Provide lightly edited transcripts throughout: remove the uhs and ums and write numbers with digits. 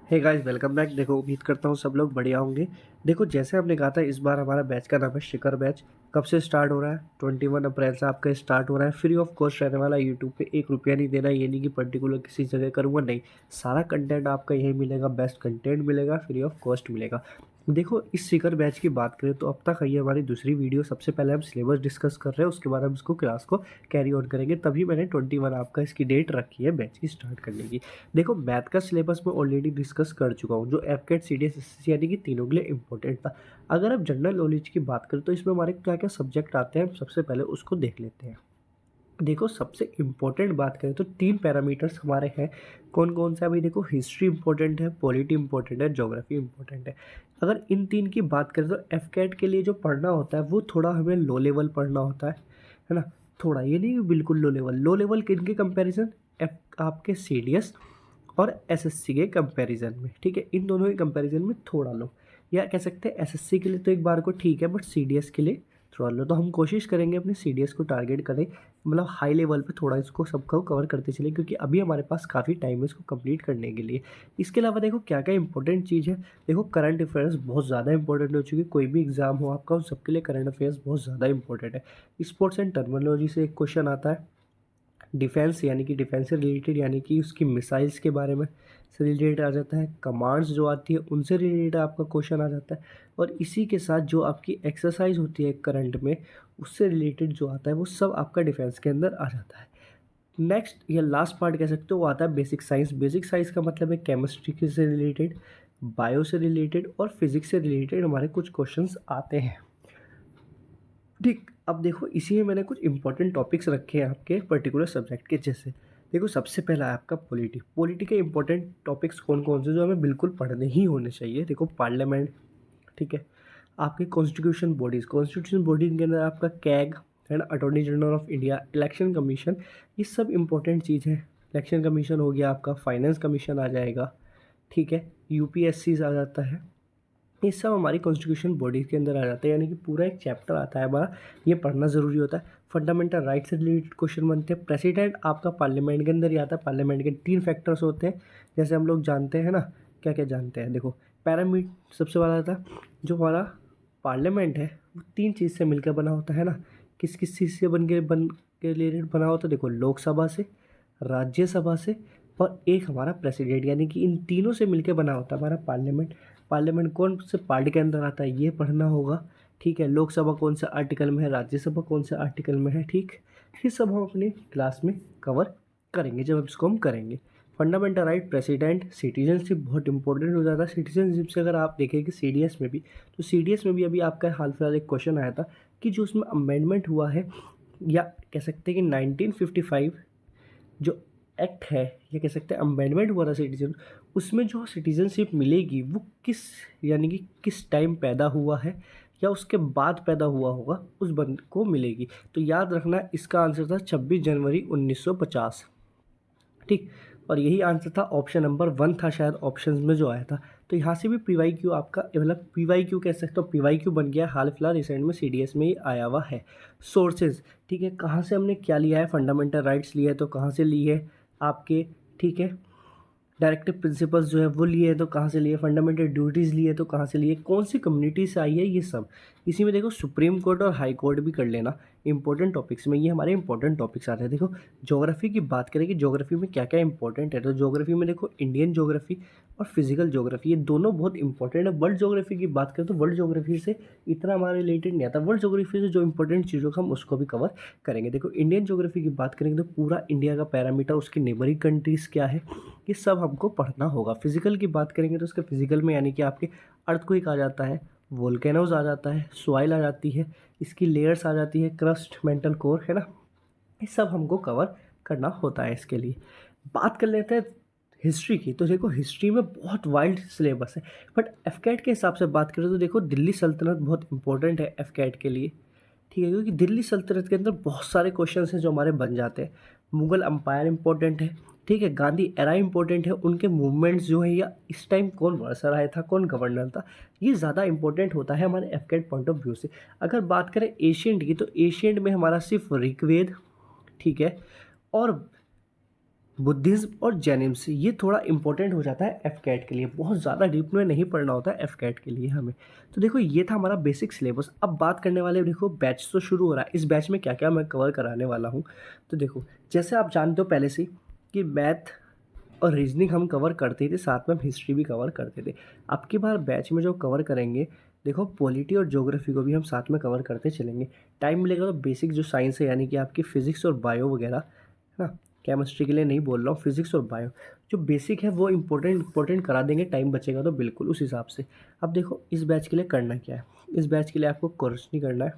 Hey guys, welcome back. देखो, उम्मीद करता हूँ सब लोग बढ़िया होंगे। देखो, जैसे हमने कहा था, इस बार हमारा बैच का नाम है शिखर बैच। कब से स्टार्ट हो रहा है? 21 अप्रैल से आपका स्टार्ट हो रहा है। फ्री ऑफ कॉस्ट रहने वाला। यूट्यूब पे 1 रुपया नहीं देना। ये नहीं कि पर्टिकुलर किसी जगह करूँगा, नहीं। सारा कंटेंट आपका यही मिलेगा। बेस्ट कंटेंट मिलेगा, फ्री ऑफ कॉस्ट मिलेगा। देखो, इस शिखर बैच की बात करें तो अब तक ये हमारी दूसरी वीडियो। सबसे पहले हम सिलेबस डिस्कस कर रहे हैं, उसके बाद हम इसको क्लास को कैरी ऑन करेंगे। तभी मैंने 21 आपका इसकी डेट रखी है बैच की स्टार्ट करने की। देखो, मैथ का सिलेबस मैं ऑलरेडी डिस्कस कर चुका हूँ, जो एफकेट सीडीएस एसएससी यानी कि तीनों के लिए इंपॉर्टेंट था। अगर आप जनरल नॉलेज की बात करें तो इसमें हमारे क्या क्या सब्जेक्ट आते हैं, सबसे पहले उसको देख लेते हैं। देखो, सबसे इम्पोर्टेंट बात करें तो 3 पैरामीटर्स हमारे हैं। कौन कौन सा है भाई? देखो, हिस्ट्री इंपॉर्टेंट है, पॉलिटी इंपॉर्टेंट है, ज्योग्राफी इंपॉर्टेंट है। अगर इन तीन की बात करें तो एफकेट के लिए जो पढ़ना होता है वो थोड़ा हमें लो लेवल पढ़ना होता है ना। थोड़ा, ये नहीं कि बिल्कुल लो लेवल। लो लेवल किन के कंपैरिजन? एफ आपके सीडीएस और एसएससी के कंपैरिजन में, ठीक है। इन दोनों के कंपैरिजन में थोड़ा लो, या कह सकते हैं एसएससी के लिए तो एक बार को ठीक है, बट सीडीएस के लिए थोड़ा लो। तो हम कोशिश करेंगे अपने सीडीएस को टारगेट करें, मतलब हाई लेवल पे थोड़ा इसको सबको कवर करते चले, क्योंकि अभी हमारे पास काफ़ी टाइम है इसको कंप्लीट करने के लिए। इसके अलावा देखो क्या क्या इंपॉर्टेंट चीज़ है। देखो, करंट अफेयर्स बहुत ज़्यादा इंपॉर्टेंट हो चुकी है। कोई भी एग्जाम हो आपका, उन सबके लिए करंट अफेयर्स बहुत ज़्यादा इंपॉर्टेंट है। स्पोर्ट्स एंड टर्मिनोलॉजी से एक क्वेश्चन आता है। डिफेंस यानी कि डिफेंस से रिलेटेड, यानी कि उसकी मिसाइल्स के बारे में से रिलेटेड आ जाता है। कमांड्स जो आती है उनसे रिलेटेड आपका क्वेश्चन आ जाता है। और इसी के साथ जो आपकी एक्सरसाइज होती है करंट में, उससे रिलेटेड जो आता है वो सब आपका डिफेंस के अंदर आ जाता है। नेक्स्ट या लास्ट पार्ट कह सकते हो, वो आता है बेसिक साइंस। बेसिक साइंस का मतलब है केमिस्ट्री के से रिलेटेड, बायो से रिलेटेड और फिजिक्स से रिलेटेड हमारे कुछ क्वेश्चंस आते हैं। ठीक, अब देखो, इसी में मैंने कुछ इंपॉर्टेंट टॉपिक्स रखे हैं आपके पर्टिकुलर सब्जेक्ट के। जैसे देखो, सबसे पहला है आपका पॉलिटी। पॉलिटी के इंपॉर्टेंट टॉपिक्स कौन कौन से जो हमें बिल्कुल पढ़ने ही होने चाहिए? देखो, पार्लियामेंट, ठीक है। आपके कॉन्स्टिट्यूशन बॉडीज़, कॉन्स्टिट्यूशन बॉडी के अंदर आपका CAG and attorney general of India, election commission, ये सब इंपॉर्टेंट चीज़ है। इलेक्शन कमीशन हो गया आपका, फाइनेंस कमीशन आ जाएगा, ठीक है। यूपीएससी आ जाता है। ये सब हमारी कॉन्स्टिट्यूशन बॉडी के अंदर आ जाता है, यानी कि पूरा एक चैप्टर आता है हमारा। ये पढ़ना ज़रूरी होता है। फंडामेंटल राइट से रिलेटेड क्वेश्चन बनते हैं। प्रेसिडेंट आपका पार्लियामेंट के अंदर ही आता है। पार्लियामेंट के 3 फैक्टर्स होते हैं, जैसे हम लोग जानते हैं ना। क्या क्या जानते हैं? देखो, पैरामीट सबसे बड़ा था। जो हमारा पार्लियामेंट है वो 3 चीज़ से मिलकर बना होता है ना। किस किस चीज़ से बन के रिलेटेड बना होता है? देखो, लोकसभा से, राज्यसभा से, और एक हमारा प्रेसिडेंट, यानी कि इन तीनों से मिलकर बना होता है हमारा पार्लियामेंट। पार्लियामेंट कौन से पार्टी के अंदर आता है ये पढ़ना होगा, ठीक है। लोकसभा कौन से आर्टिकल में है, राज्यसभा कौन से आर्टिकल में है, ठीक। ये सब हम अपनी क्लास में कवर करेंगे जब इसको हम करेंगे। फंडामेंटल राइट, प्रेसिडेंट, सिटीजनशिप बहुत इंपॉर्टेंट हो जाता है। सिटीजनशिप से अगर आप देखेंगे सीडीएस में भी, तो सीडीएस में भी अभी आपका हाल फिलहाल एक क्वेश्चन आया था कि जो उसमें अमेंडमेंट हुआ है, या कह सकते हैं कि 1955 जो एक्ट है, ये कह सकते हैं अमेंडमेंट हुआ था सिटीजन, उसमें जो सिटीजनशिप मिलेगी वो किस, यानी कि किस टाइम पैदा हुआ है या उसके बाद पैदा हुआ होगा, उस बंद को मिलेगी। तो याद रखना, इसका आंसर था 26 जनवरी 1950, ठीक। और यही आंसर था, ऑप्शन नंबर 1 था शायद ऑप्शन में जो आया था। तो यहाँ से भी पीवाई क्यू आपका, मतलब पीवाई क्यू कह सकते हो, पीवाई क्यू बन गया हाल फिलहाल रिसेंट में सीडीएस में ही आया हुआ है। सोर्सेज, ठीक है, कहाँ से हमने क्या लिया है? फंडामेंटल राइट्स लिए है तो कहाँ से ली है आपके, ठीक है। डायरेक्टिव प्रिंसिपल्स जो है वो लिए तो कहाँ से लिए? फंडामेंटल ड्यूटीज़ लिए तो कहाँ से लिए? कौन सी कम्युनिटी से आई है? ये सब इसी में देखो। सुप्रीम कोर्ट और हाई कोर्ट भी कर लेना इंपॉर्टेंट टॉपिक्स में। ये हमारे इंपॉर्टेंट टॉपिक्स आते हैं। देखो, ज्योग्राफी की बात करें कि ज्योग्राफी में क्या क्या इंपॉर्टेंट है, तो ज्योग्राफी में देखो, इंडियन ज्योग्राफी और फिजिकल ज्योग्राफी, ये दोनों बहुत इंपॉर्टेंट है। वर्ल्ड ज्योग्राफी की बात करें तो वर्ल्ड ज्योग्राफी से इतना हमारा रिलेटेड नहीं आता। वर्ल्ड ज्योग्राफी से जो इंपॉर्टेंट चीज़ों का हम उसको भी कवर करेंगे। देखो, इंडियन ज्योग्राफी की बात करेंगे तो पूरा इंडिया का पैरामीटर, उसकी नेबरिंग कंट्रीज़ क्या है, ये सब हमको पढ़ना होगा। फिजिकल की बात करेंगे तो उसके फिजिकल में यानी कि आपके अर्थक्वेक आ जाता है, वोल्केनोज आ जाता है, सॉइल आ जाती है, इसकी लेयर्स आ जाती है, क्रस्ट, मेंटल कोर, है ना। ये सब हमको कवर करना होता है। इसके लिए बात कर लेते हैं हिस्ट्री की। तो देखो, हिस्ट्री में बहुत वाइल्ड सिलेबस है, बट एफकेट के हिसाब से बात करें तो देखो, दिल्ली सल्तनत बहुत इंपॉर्टेंट है एफकेट के लिए, ठीक है, क्योंकि दिल्ली सल्तनत के अंदर बहुत सारे क्वेश्चन हैं जो हमारे बन जाते हैं। मुगल अम्पायर इंपॉर्टेंट है, ठीक है। गांधी एरा इंपॉर्टेंट है, उनके मूवमेंट्स जो है, या इस टाइम कौन वर्सर आया था, कौन गवर्नर था, ये ज़्यादा इंपॉर्टेंट होता है हमारे एफकेट पॉइंट ऑफ व्यू से। अगर बात करें एशियंट की, तो एशियंट में हमारा सिर्फ ऋग्वेद, ठीक है, और बुद्धिज़्म और जैनिज़्म ये थोड़ा इंपॉर्टेंट हो जाता है एफ कैट के लिए, बहुत ज़्यादा डीप में नहीं पढ़ना होता है एफ कैट के लिए हमें। तो देखो ये था हमारा बेसिक सिलेबस। अब बात करने वाले देखो बैच तो शुरू हो रहा है, इस बैच में क्या-क्या मैं कवर कराने वाला हूँ। तो देखो जैसे आप जानते हो पहले से ही कि मैथ और रीजनिंग हम कवर करते थे, साथ में हम हिस्ट्री भी कवर करते थे। अब की बार बैच में जो कवर करेंगे, देखो पॉलिटी और ज्योग्राफी को भी हम साथ में कवर करते चलेंगे। टाइम मिलेगा तो बेसिक जो साइंस है यानी कि आपकी फिजिक्स और बायो वगैरह, है ना? केमिस्ट्री के लिए नहीं बोल रहा हूँ, फिजिक्स और बायो जो बेसिक है वो इम्पोर्टेंट करा देंगे, टाइम बचेगा तो बिल्कुल उस हिसाब से। अब देखो इस बैच के लिए करना क्या है, इस बैच के लिए आपको कोर्स नहीं करना है,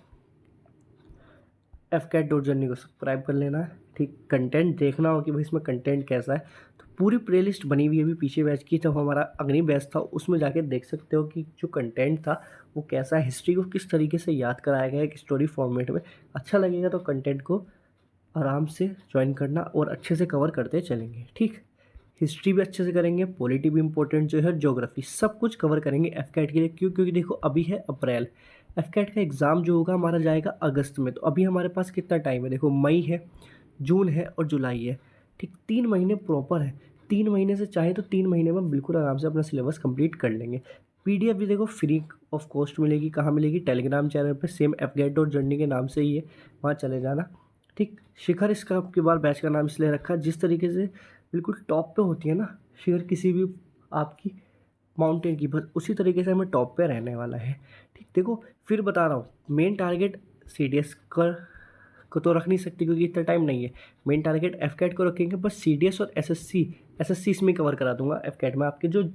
एफ कैट डॉट जर्नी को सब्सक्राइब कर लेना है, ठीक। कंटेंट देखना हो कि भाई इसमें कंटेंट कैसा है, तो पूरी प्लेलिस्ट बनी हुई है अभी पीछे बैच की, जब हमारा अग्नि बैच था उसमें जाके देख सकते हो कि जो कंटेंट था वो कैसा है, हिस्ट्री को किस तरीके से याद कराया गया है एक स्टोरी फॉर्मेट में। अच्छा लगेगा तो कंटेंट को आराम से ज्वाइन करना और अच्छे से कवर करते चलेंगे, ठीक। हिस्ट्री भी अच्छे से करेंगे, पॉलिटी भी इंपॉर्टेंट जो है, ज्योग्राफी सब कुछ कवर करेंगे एफ कैट के लिए। क्यों? क्योंकि देखो अभी है अप्रैल, एफ कैट का एग्ज़ाम जो होगा हमारा जाएगा अगस्त में, तो अभी हमारे पास कितना टाइम है, देखो मई है, जून है और जुलाई है, ठीक। 3 महीने प्रॉपर है। 3 महीने से चाहे तो 3 महीने में बिल्कुल आराम से अपना सिलेबस कंप्लीट कर लेंगे। पीडीएफ भी देखो फ्री ऑफ कॉस्ट मिलेगी। कहाँ मिलेगी? टेलीग्राम चैनल पे, same F gate dot journey के नाम से ही है, वहाँ चले जाना, ठीक। शिखर इसका आपके बार बैच का नाम इसलिए रखा जिस तरीके से बिल्कुल टॉप पे होती है ना शिखर किसी भी आपकी माउंटेन की, बस उसी तरीके से हमें टॉप पे रहने वाला है, ठीक। देखो फिर बता रहा हूँ, main target C D S का को तो रख नहीं सकती क्योंकि इतना टाइम नहीं है। मेन टारगेट एफ कैट को रखेंगे, बस सी डी एस और एस एस सी इसमें कवर करा दूंगा। एफ कैट में आपके जो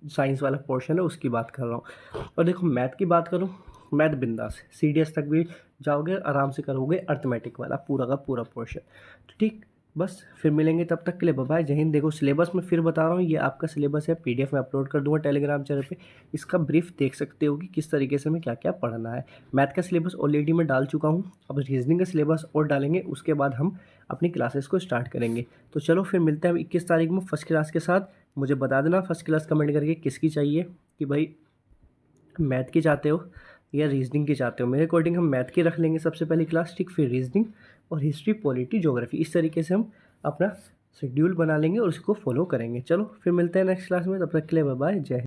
साइंस वाला पोर्शन है उसकी बात कर रहा हूँ। और देखो मैथ की बात करूँ, मैथ बिंदास है, सी डी एस तक भी जाओगे आराम से करोगे अर्थमेटिक वाला पूरा का पूरा पोर्शन, तो ठीक। बस फिर मिलेंगे, तब तक के लिए बाय बाय, जय हिंद। देखो सिलेबस में फिर बता रहा हूँ, ये आपका सिलेबस है, पीडीएफ में अपलोड कर दूंगा टेलीग्राम चैनल पे। इसका ब्रीफ देख सकते हो कि किस तरीके से हमें क्या क्या पढ़ना है। मैथ का सिलेबस ऑलरेडी मैं डाल चुका हूँ, अब रीजनिंग का सिलेबस और डालेंगे, उसके बाद हम अपनी क्लासेस को स्टार्ट करेंगे। तो चलो फिर मिलते हैं हम 21 तारीख में फर्स्ट क्लास के साथ। मुझे बता देना फर्स्ट क्लास कमेंट करके किसकी चाहिए, कि भाई मैथ की चाहते हो या रीजनिंग की चाहते हो। मेरे अकॉर्डिंग हम मैथ की रख लेंगे सबसे पहली क्लास, ठीक। फिर रीजनिंग और हिस्ट्री, पॉलिटी, ज्योग्राफी, इस तरीके से हम अपना शेड्यूल बना लेंगे और उसको फॉलो करेंगे। चलो फिर मिलते हैं नेक्स्ट क्लास में, तब तक के लिए बाय बाय, जय हिंद।